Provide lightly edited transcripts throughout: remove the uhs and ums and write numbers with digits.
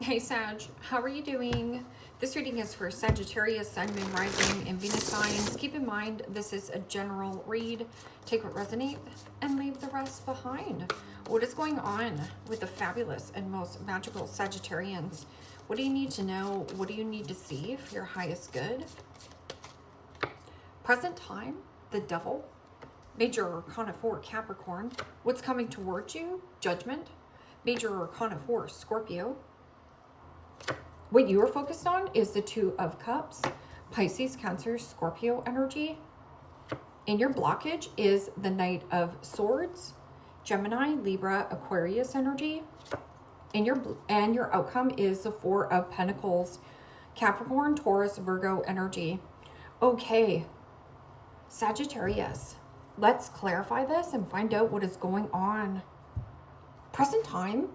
Hey Sag, how are you doing? This reading is for Sagittarius, Sun, Moon, Rising, and Venus signs. Keep in mind, this is a general read. Take what resonates and leave the rest behind. What is going on with the fabulous and most magical Sagittarians? What do you need to know? What do you need to see for your highest good? Present time, the Devil. Major Arcana 4, Capricorn. What's coming towards you? Judgment. Major Arcana 4, Scorpio. What you are focused on is the Two of Cups, Pisces, Cancer, Scorpio energy. And your blockage is the Knight of Swords, Gemini, Libra, Aquarius energy. And your outcome is the Four of Pentacles, Capricorn, Taurus, Virgo energy. Okay, Sagittarius, let's clarify this and find out what is going on. Present time,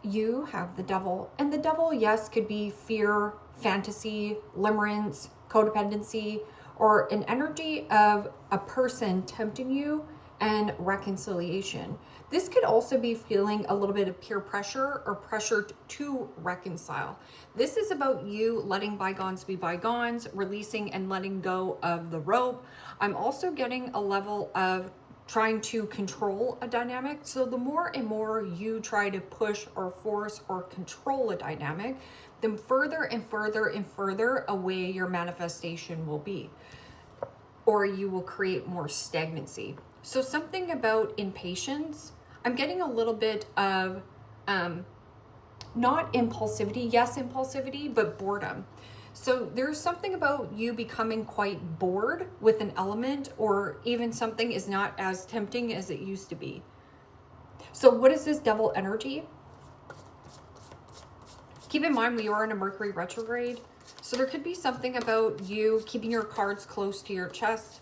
you have the Devil, and the Devil, yes, could be fear, fantasy, limerence, codependency, or an energy of a person tempting you and reconciliation. This could also be feeling a little bit of peer pressure or pressure to reconcile. This is about you letting bygones be bygones, releasing and letting go of the rope. I'm also getting a level of trying to control a dynamic. So the more and more you try to push or force or control a dynamic, the further and further and further away your manifestation will be, or you will create more stagnancy. So something about impatience. I'm getting a little bit of not impulsivity, yes, impulsivity, but boredom. So there's something about you becoming quite bored with an element, or even something is not as tempting as it used to be. So what is this Devil energy? Keep in mind, we are in a Mercury retrograde. So there could be something about you keeping your cards close to your chest.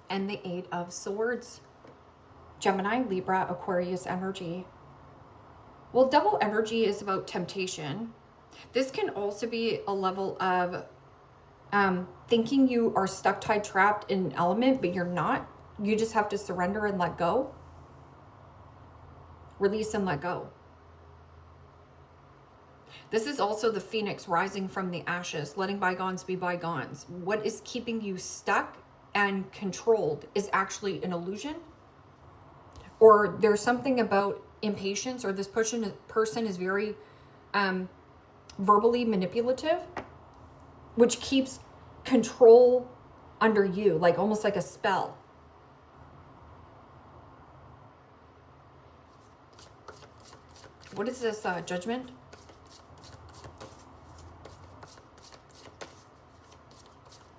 And the Eight of Swords. Gemini, Libra, Aquarius energy. Well, Devil energy is about temptation. This can also be a level of thinking you are stuck, tied, trapped in an element, but you're not. You just have to surrender and let go. Release and let go. This is also the phoenix rising from the ashes, letting bygones be bygones. What is keeping you stuck and controlled is actually an illusion. Or there's something about impatience, or this person is very verbally manipulative, which keeps control under you, like almost like a spell. What is this Judgment?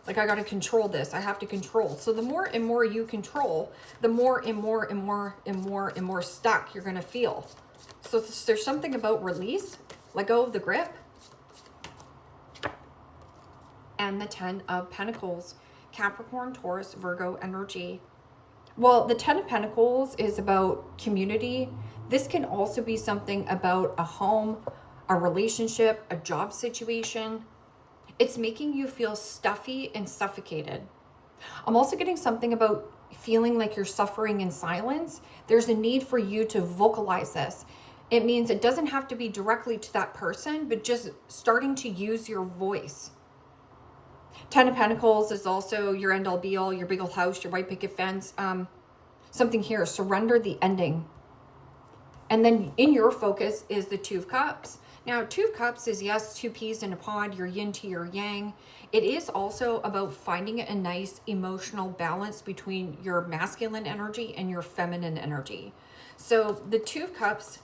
Like, I got to control this. I have to control. So the more and more you control, the more and more and more and more and more stuck you're going to feel. So there's something about release, let go of the grip. And the Ten of Pentacles, Capricorn, Taurus, Virgo energy. Well, the Ten of Pentacles is about community. This can also be something about a home, a relationship, a job situation. It's making you feel stuffy and suffocated. I'm also getting something about feeling like you're suffering in silence. There's a need for you to vocalize this. It means it doesn't have to be directly to that person, but just starting to use your voice. Ten of Pentacles is also your end all be all, your big old house, your white picket fence. Something here, surrender the ending. And then in your focus is the Two of Cups. Now, Two of Cups is, yes, two peas in a pod, your yin to your yang. It is also about finding a nice emotional balance between your masculine energy and your feminine energy. So the Two of Cups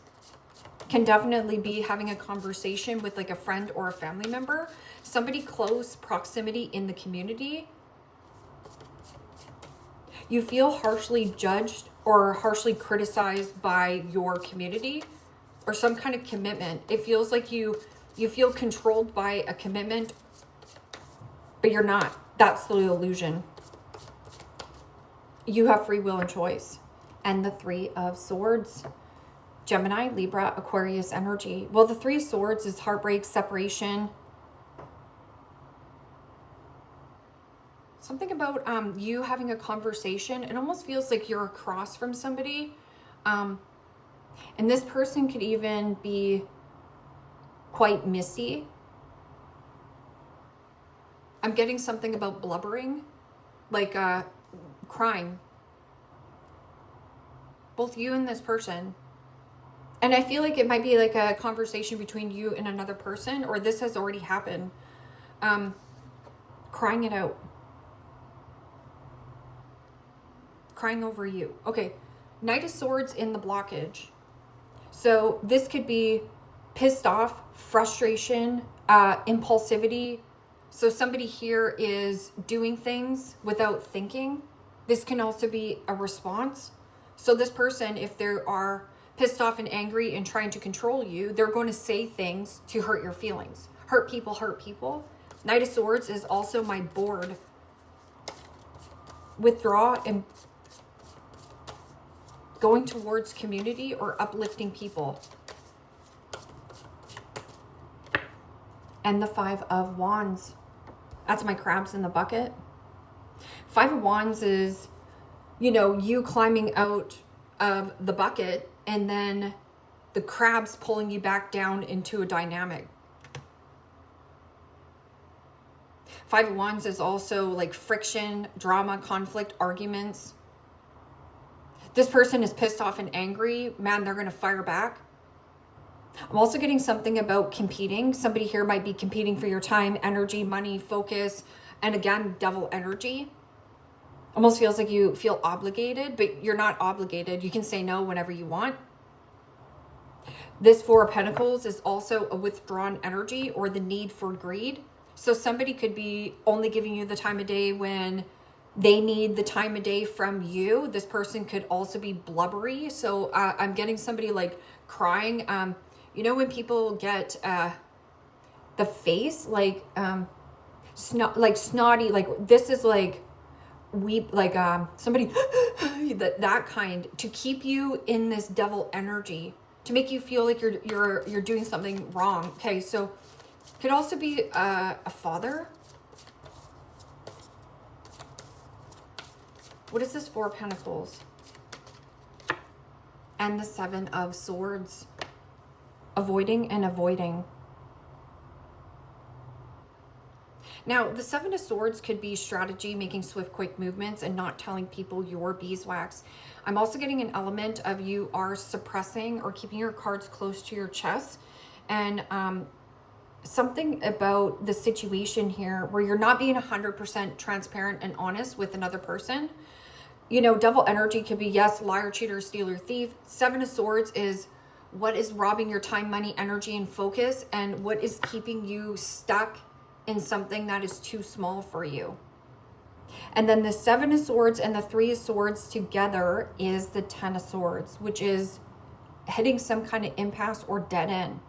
can definitely be having a conversation with like a friend or a family member, somebody close proximity in the community. You feel harshly judged or harshly criticized by your community, or some kind of commitment. It feels like you feel controlled by a commitment, but you're not. That's the illusion. You have free will and choice. And the Three of Swords, Gemini, Libra, Aquarius energy. Well, the Three of Swords is heartbreak, separation. Something about you having a conversation. It almost feels like you're across from somebody. And this person could even be quite misty. I'm getting something about blubbering, like crying. Both you and this person. And I feel like it might be like a conversation between you and another person, or this has already happened. Crying it out. Crying over you. Okay. Knight of Swords in the blockage. So this could be pissed off, frustration, impulsivity. So somebody here is doing things without thinking. This can also be a response. So this person, if they are pissed off and angry and trying to control you, they're going to say things to hurt your feelings. Hurt people, hurt people. Knight of Swords is also my board. Withdraw and going towards community or uplifting people. And the Five of Wands. That's my crabs in the bucket. Five of Wands is, you know, you climbing out of the bucket and then the crabs pulling you back down into a dynamic. Five of Wands is also like friction, drama, conflict, arguments. This person is pissed off and angry. Man, they're going to fire back. I'm also getting something about competing. Somebody here might be competing for your time, energy, money, focus, and again, devil energy. Almost feels like you feel obligated, but you're not obligated. You can say no whenever you want. This Four of Pentacles is also a withdrawn energy or the need for greed. So somebody could be only giving you the time of day when they need the time of day from you. This person could also be blubbery. So I'm getting somebody like crying. You know when people get the face like snotty, like this is like weep, like somebody that kind, to keep you in this devil energy, to make you feel like you're doing something wrong. Okay, so could also be a father. What is this Four of Pentacles? And the Seven of Swords. Avoiding and avoiding. Now, the Seven of Swords could be strategy, making swift, quick movements and not telling people your beeswax. I'm also getting an element of you are suppressing or keeping your cards close to your chest. And something about the situation here where you're not being 100% transparent and honest with another person. You know, devil energy could be, yes, liar, cheater, stealer, thief. Seven of Swords is what is robbing your time, money, energy, and focus, and what is keeping you stuck in something that is too small for you. And then the Seven of Swords and the Three of Swords together is the Ten of Swords, which is hitting some kind of impasse or dead end.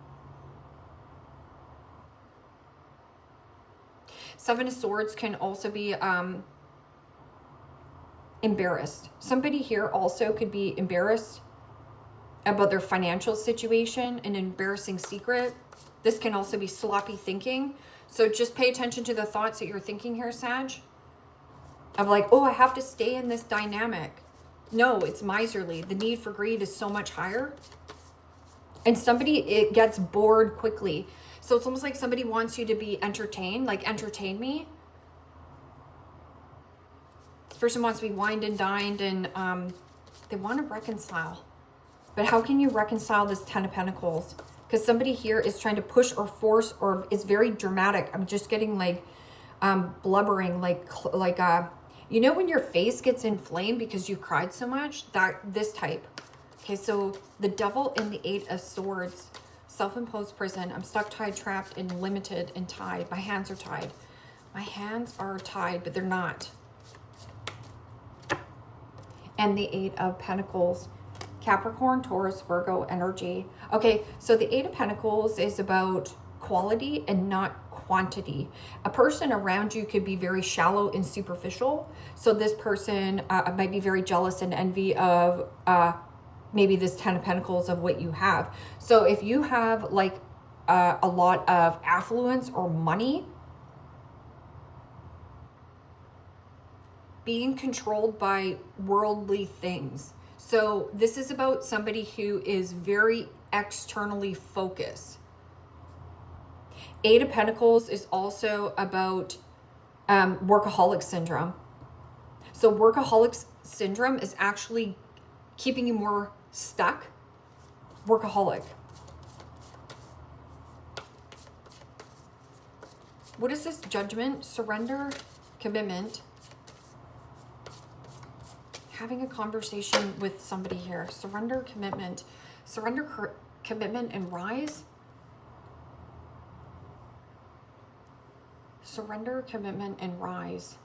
Seven of Swords can also be embarrassed. Somebody here also could be embarrassed about their financial situation, an embarrassing secret. This can also be sloppy thinking. So just pay attention to the thoughts that you're thinking here, Sag. Of like, oh, I have to stay in this dynamic. No, it's miserly. The need for greed is so much higher. And somebody, it gets bored quickly. So it's almost like somebody wants you to be entertained, like entertain me. This person wants to be wined and dined and they want to reconcile. But how can you reconcile this Ten of Pentacles? Because somebody here is trying to push or force or is very dramatic. I'm just getting like blubbering, like you know when your face gets inflamed because you cried so much? This type. Okay, so the Devil and the Eight of Swords. Self-imposed prison. I'm stuck, tied, trapped, and limited and tied. My hands are tied. My hands are tied, but they're not. And the Eight of Pentacles. Capricorn, Taurus, Virgo energy. Okay, so the Eight of Pentacles is about quality and not quantity. A person around you could be very shallow and superficial. So this person might be very jealous and envy of maybe this Ten of Pentacles of what you have. So if you have like a lot of affluence or money, being controlled by worldly things. So this is about somebody who is very externally focused. Eight of Pentacles is also about workaholic syndrome. So workaholic syndrome is actually keeping you more stuck. Workaholic. What is this? Judgment, surrender, commitment. Having a conversation with somebody here. Surrender, commitment. Surrender, commitment, and rise. Surrender, commitment, and rise.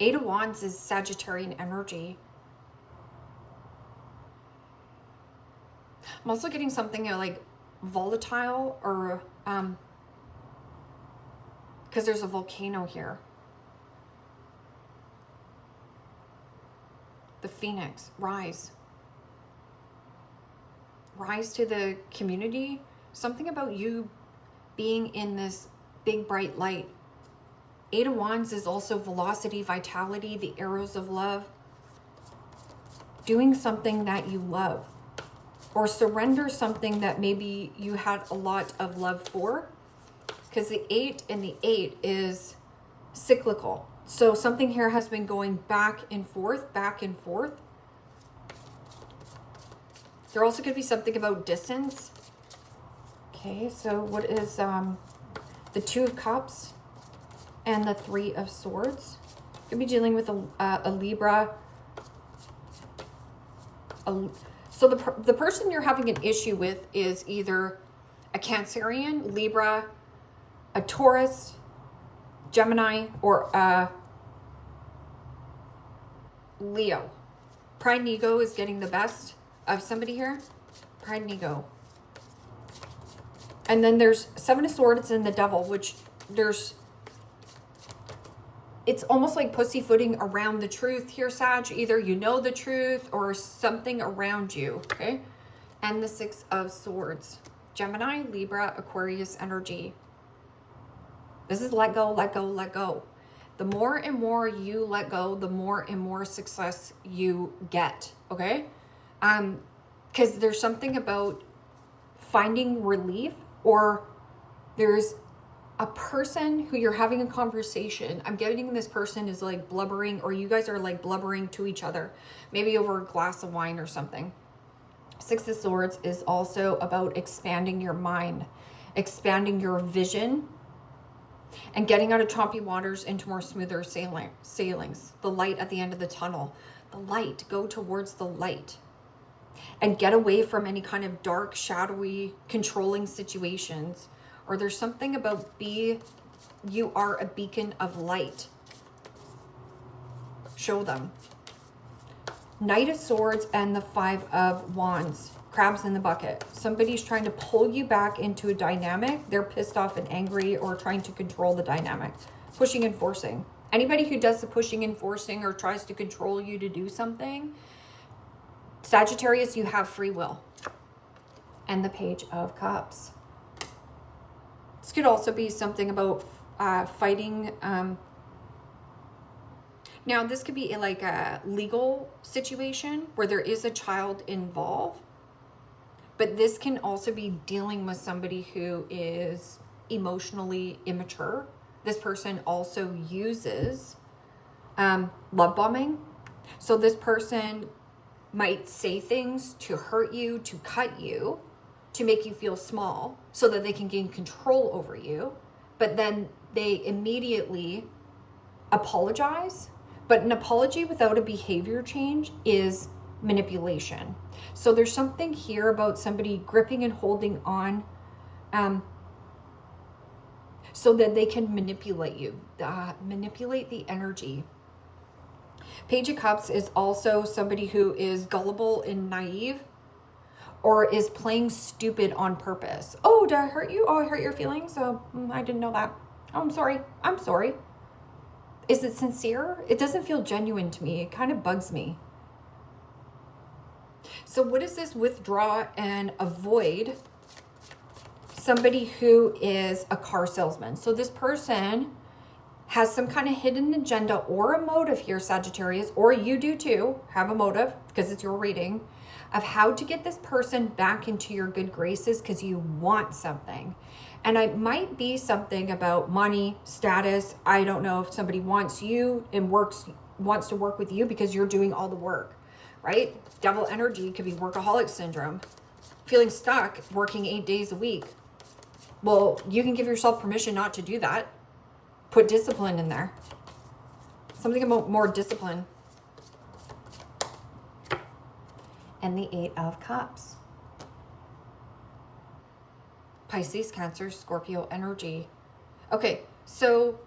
Eight of Wands is Sagittarian energy. I'm also getting something like volatile, or because there's a volcano here. The Phoenix, rise. Rise to the community. Something about you being in this big bright light. Eight of Wands is also velocity, vitality, the arrows of love. Doing something that you love. Or surrender something that maybe you had a lot of love for. Because the 8 and the 8 is cyclical. So something here has been going back and forth, back and forth. There also could be something about distance. Okay, so what is the 2 of Cups and the 3 of Swords? Could be dealing with a Libra. So the person you're having an issue with is either a Cancerian, Libra, a Taurus, Gemini, or a Leo. Pride and ego is getting the best of somebody here. Pride and ego. And then there's 7 of Swords and the Devil, which it's almost like pussyfooting around the truth here, Sag. Either you know the truth or something around you, okay? And the 6 of Swords. Gemini, Libra, Aquarius energy. This is let go, let go, let go. The more and more you let go, the more and more success you get, okay? Because there's something about finding relief, or there's a person who you're having a conversation. I'm getting this person is like blubbering, or you guys are like blubbering to each other, maybe over a glass of wine or something. 6 of Swords is also about expanding your mind, expanding your vision, and getting out of choppy waters into more smoother sailings. The light at the end of the tunnel. The light. Go towards the light. And get away from any kind of dark, shadowy, controlling situations. Or there's something about you are a beacon of light. Show them. Knight of Swords and the 5 of Wands. Crabs in the bucket. Somebody's trying to pull you back into a dynamic. They're pissed off and angry, or trying to control the dynamic. Pushing and forcing. Anybody who does the pushing and forcing or tries to control you to do something, Sagittarius, you have free will. And the Page of Cups. This could also be something about fighting. Now, this could be like a legal situation where there is a child involved. But this can also be dealing with somebody who is emotionally immature. This person also uses love bombing. So this person might say things to hurt you, to cut you, to make you feel small so that they can gain control over you. But then they immediately apologize. But an apology without a behavior change is manipulation. So there's something here about somebody gripping and holding on so that they can manipulate you, manipulate the energy. Page of Cups is also somebody who is gullible and naive, or is playing stupid on purpose. Oh, did I hurt you? Oh, I hurt your feelings? Oh, I didn't know that. Oh, I'm sorry. I'm sorry. Is it sincere? It doesn't feel genuine to me. It kind of bugs me. So what is this withdraw and avoid? Somebody who is a car salesman. So this person has some kind of hidden agenda or a motive here, Sagittarius, or you do too, have a motive because it's your reading, of how to get this person back into your good graces because you want something. And it might be something about money, status. I don't know if somebody wants you and wants to work with you because you're doing all the work, right? Devil energy could be workaholic syndrome, feeling stuck working 8 days a week. Well, you can give yourself permission not to do that. Put discipline in there. Something about more discipline. And the 8 of Cups. Pisces, Cancer, Scorpio energy. Okay, so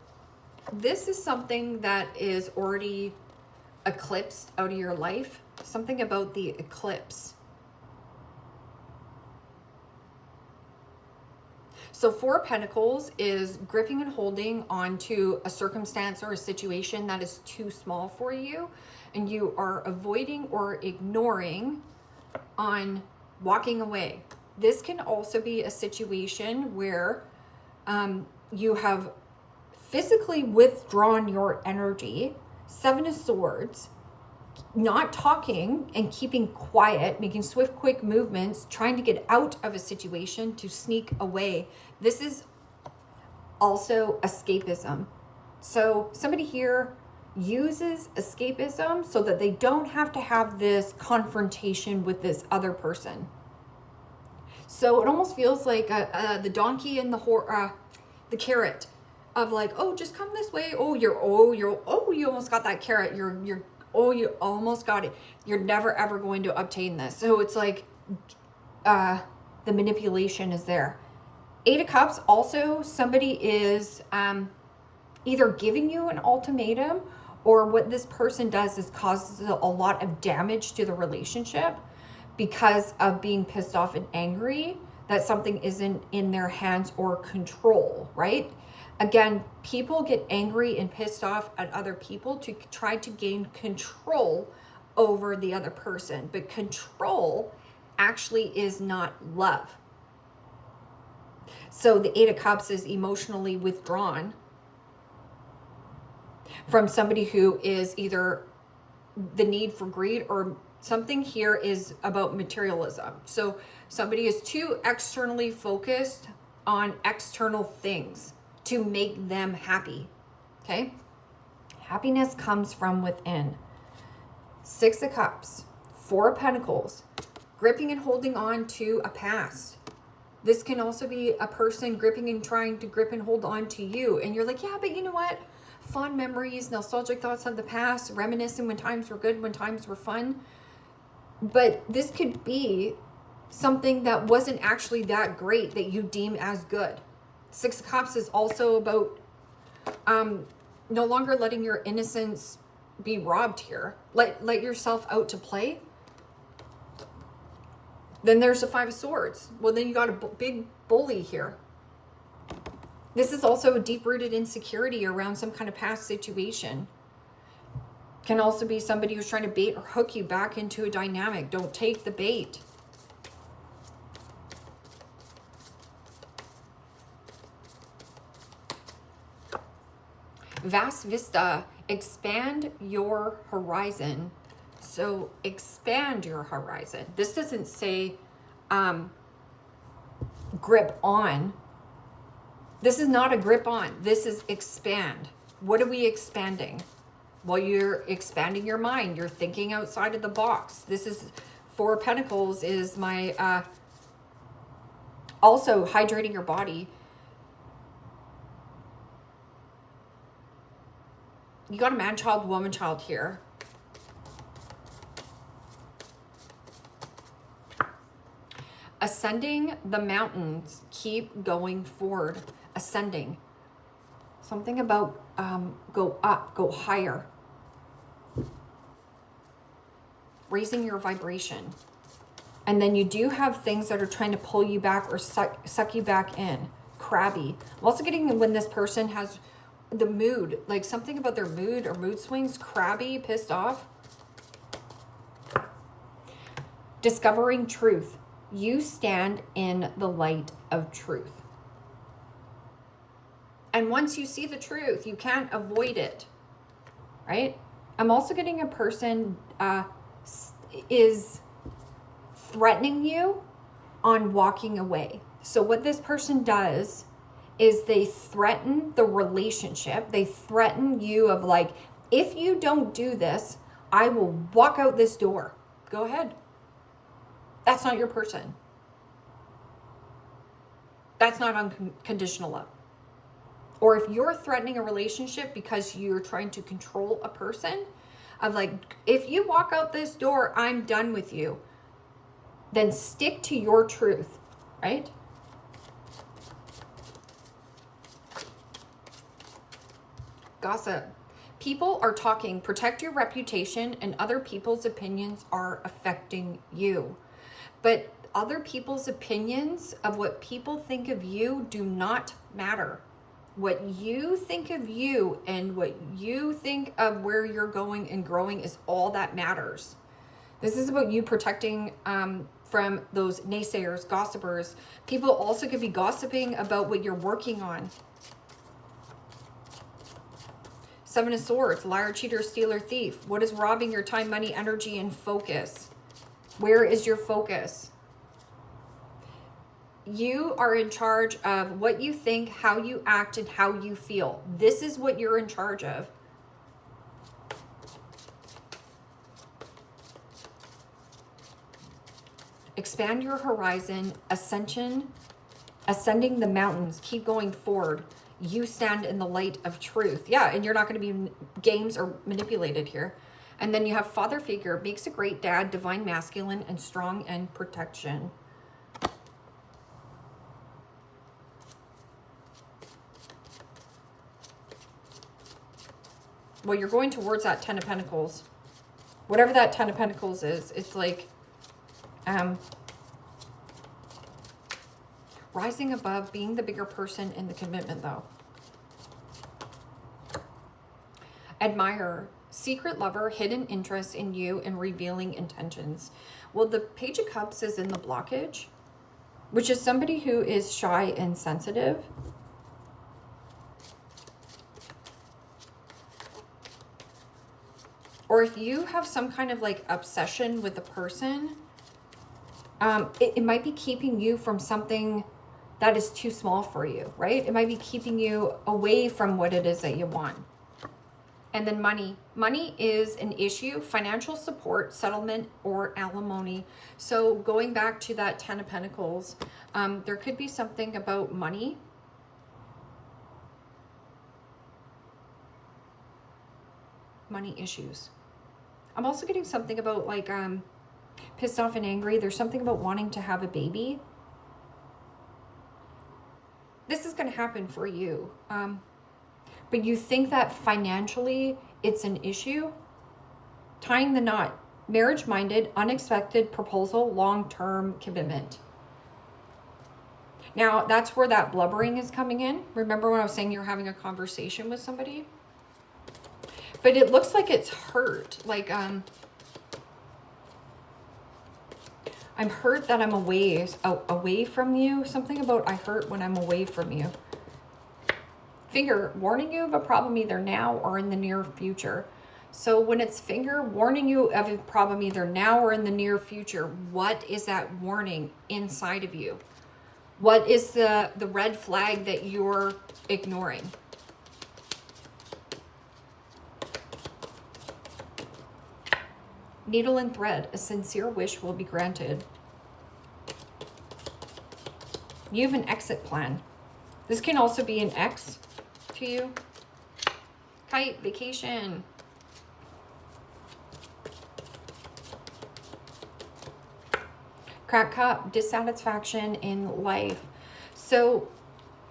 this is something that is already eclipsed out of your life. Something about the eclipse. So 4 of Pentacles is gripping and holding onto a circumstance or a situation that is too small for you, and you are avoiding or ignoring on walking away. This can also be a situation where you have physically withdrawn your energy. 7 of Swords, not talking and keeping quiet, making swift, quick movements, trying to get out of a situation to sneak away. This is also escapism. So somebody here uses escapism so that they don't have to have this confrontation with this other person. So it almost feels like the donkey and the carrot of like, oh, just come this way. You almost got that carrot. You almost got it. You're never ever going to obtain this. So it's like the manipulation is there. 8 of Cups, also somebody is either giving you an ultimatum, or what this person does is causes a lot of damage to the relationship because of being pissed off and angry that something isn't in their hands or control, right? Again, people get angry and pissed off at other people to try to gain control over the other person. But control actually is not love. So the 8 of Cups is emotionally withdrawn from somebody who is either the need for greed, or something here is about materialism. So somebody is too externally focused on external things to make them happy, okay? Happiness comes from within. 6 of Cups, 4 of Pentacles, gripping and holding on to a past. This can also be a person gripping and trying to grip and hold on to you. And you're like, yeah, but you know what? Fond memories, nostalgic thoughts of the past, reminiscing when times were good, when times were fun. But this could be something that wasn't actually that great that you deem as good. 6 of Cups is also about no longer letting your innocence be robbed here. Let yourself out to play. Then there's the 5 of Swords. Well, then you got a big bully here. This is also a deep-rooted insecurity around some kind of past situation. Can also be somebody who's trying to bait or hook you back into a dynamic. Don't take the bait. Vast vista, expand your horizon. So expand your horizon. This doesn't say grip on. This is not a grip on. This is expand. What are we expanding? Well, you're expanding your mind. You're thinking outside of the box. This is 4 of Pentacles is my also hydrating your body. You got a man child, woman child here. Ascending the mountains, keep going forward. Ascending. Something about go up, go higher. Raising your vibration. And then you do have things that are trying to pull you back or suck you back in. Crabby. I'm also getting when this person has the mood, like something about their mood or mood swings, crabby, pissed off. Discovering truth. You stand in the light of truth. And once you see the truth, you can't avoid it, right? I'm also getting a person is threatening you on walking away. So what this person does is they threaten the relationship. They threaten you of like, if you don't do this, I will walk out this door. Go ahead. That's not your person. That's not unconditional love. Or if you're threatening a relationship because you're trying to control a person, of like, if you walk out this door, I'm done with you, then stick to your truth, right? Gossip. People are talking. Protect your reputation, and other people's opinions are affecting you. But other people's opinions of what people think of you do not matter. What you think of you and what you think of where you're going and growing is all that matters. This is about you protecting from those naysayers, gossipers. People also could be gossiping about what you're working on. Seven of Swords, liar, cheater, stealer, thief. What is robbing your time, money, energy, and focus? Where is your focus? You are in charge of what you think, how you act, and how you feel. This is what you're in charge of. Expand your horizon, ascension, ascending the mountains. Keep going forward. You stand in the light of truth. Yeah, and you're not going to be games or manipulated here. And then you have father figure, makes a great dad, divine masculine, and strong and protection. Well, you're going towards that 10 of Pentacles. Whatever that 10 of Pentacles is, it's like rising above, being the bigger person in the commitment, though. Admirer, secret lover, hidden interest in you, and revealing intentions. Well, the Page of Cups is in the blockage, which is somebody who is shy and sensitive. Or if you have some kind of like obsession with a person, it might be keeping you from something that is too small for you, right? It might be keeping you away from what it is that you want. And then money. Money is an issue, financial support, settlement, or alimony. So going back to that 10 of Pentacles, there could be something about money. Money issues. I'm also getting something about like pissed off and angry. There's something about wanting to have a baby. This is going to happen for you. But you think that financially it's an issue. Tying the knot. Marriage-minded, unexpected proposal, long-term commitment. Now, that's where that blubbering is coming in. Remember when I was saying you're having a conversation with somebody? But it looks like it's hurt. Like, I'm hurt that I'm away from you. Something about I hurt when I'm away from you. Finger, warning you of a problem either now or in the near future. So when it's finger, warning you of a problem either now or in the near future, what is that warning inside of you? What is the red flag that you're ignoring? Needle and thread, a sincere wish will be granted. You have an exit plan. This can also be an ex to you. Kite, vacation. Crack cup, dissatisfaction in life. So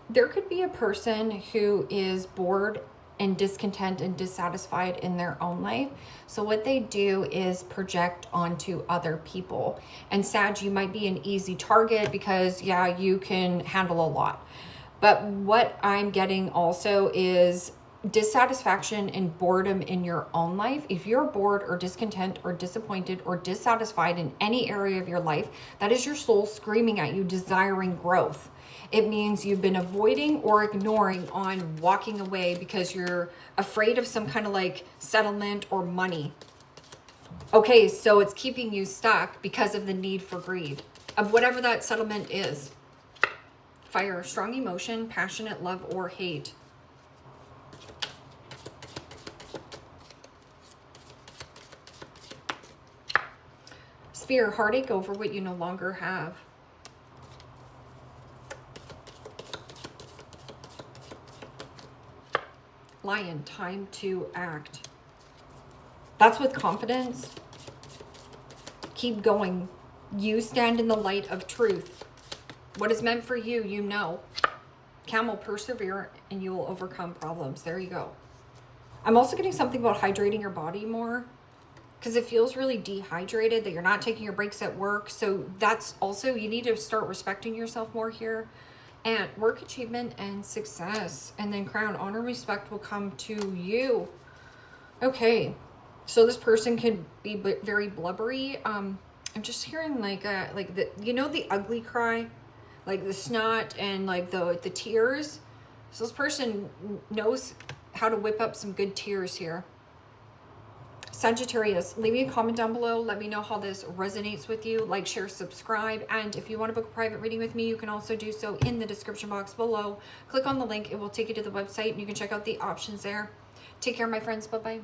there could be a person who is bored and discontent and dissatisfied in their own life. So what they do is project onto other people. And Sag, you might be an easy target because, yeah, you can handle a lot. But what I'm getting also is dissatisfaction and boredom in your own life. If you're bored or discontent or disappointed or dissatisfied in any area of your life, that is your soul screaming at you, desiring growth. It means you've been avoiding or ignoring on walking away because you're afraid of some kind of like settlement or money. Okay, so it's keeping you stuck because of the need for greed of whatever that settlement is. Fire, strong emotion, passionate love or hate. Spear, heartache over what you no longer have. Lion, time to act. That's with confidence. Keep going. You stand in the light of truth. What is meant for you, you know. Camel, persevere and you will overcome problems. There you go. I'm also getting something about hydrating your body more, because it feels really dehydrated, that you're not taking your breaks at work. So that's also, you need to start respecting yourself more here. And work achievement and success. And then crown, honor, respect will come to you. Okay. So this person could be very blubbery. I'm just hearing like the, you know, the ugly cry, like the snot and like the tears. So this person knows how to whip up some good tears here. Sagittarius, leave me a comment down below. Let me know how this resonates with you. Like, share, subscribe. And if you want to book a private reading with me, you can also do so in the description box below. Click on the link. It will take you to the website and you can check out the options there. Take care, my friends. Bye-bye.